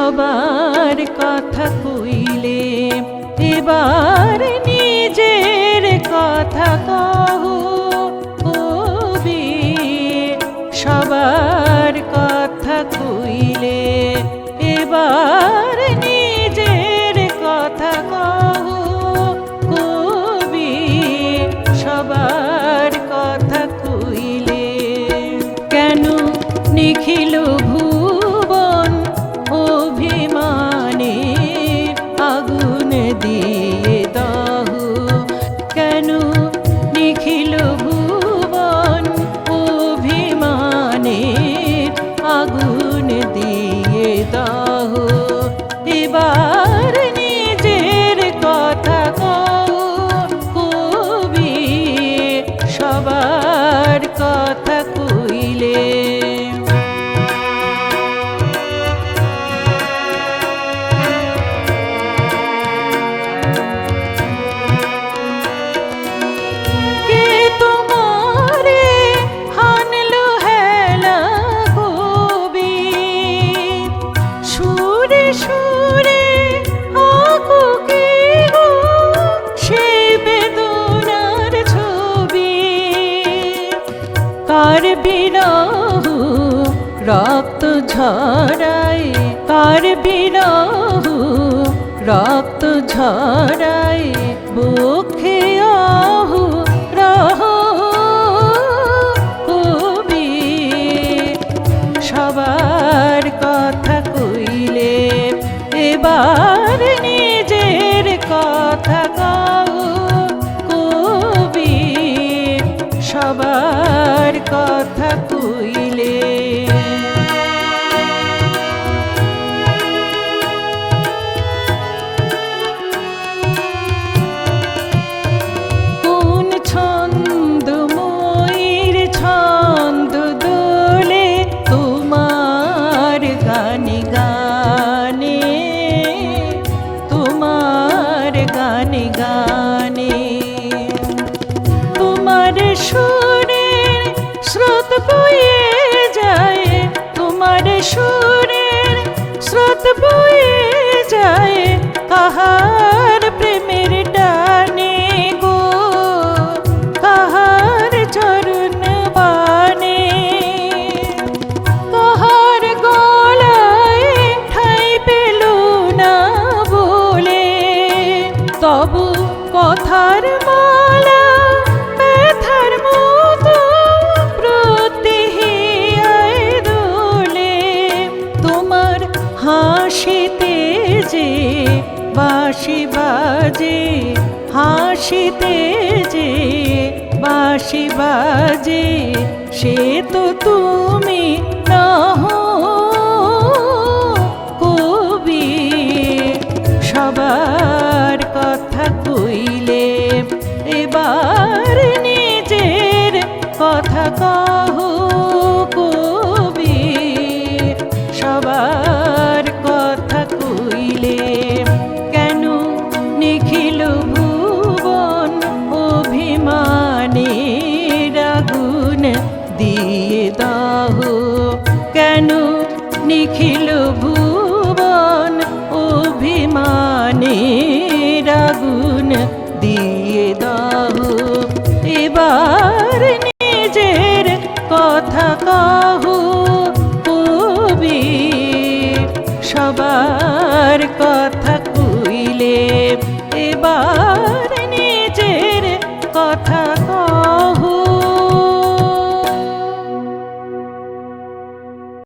সবার কথা কইলে এবার নিজের কথা কহো কবি। সবার কথা কইলে এবার নিজের কথা কহো কবি। সবার কথা কইলে কেন নিখিল ভুবন অভিমানে আগুন দিয়ে দাহ। কেন নিখিল ভুবন অভিমানে আগুন দিয়ে দাহ। এবার নিজের কথা কও কবি। সবার কথা কইলে কার বিরহ রক্ত ঝরায়, কার বিরহ রক্ত ঝরায় বুকে আহু রহ কবি। সবার কথা কইলে এবার নিজের কথা কও কবি। সবার কথা কইলে কোন ছন্দ ময়ূর ছন্দ দোলে তোমার গানে গানে, তোমার গানে গানে। তোমার সুরের স্রোত বয়ে যায়, তোমার সুরের স্রোত বয়ে যায় কাহার প্রেমের টানে গো, কাহার চরণ বানে। কাহার গলায় ঠাঁই পেল না বলে তবু কথার মালা ব্যথার মতো প্রতিহিয়ায় দোলে। তোমার হাসিতে যে বাঁশি বাজে, হাসিতে যে বাঁশি বাজে সে তো তুমি নহো কবি। সবার কথা কইলে এবার নিজের কথা কহো কবি। সবার কথা কইলে কেন নিখিল ভুবন অভিমানে আগুন দিয়ে দাহ। কেন নিখিল ভুবন অভিমানে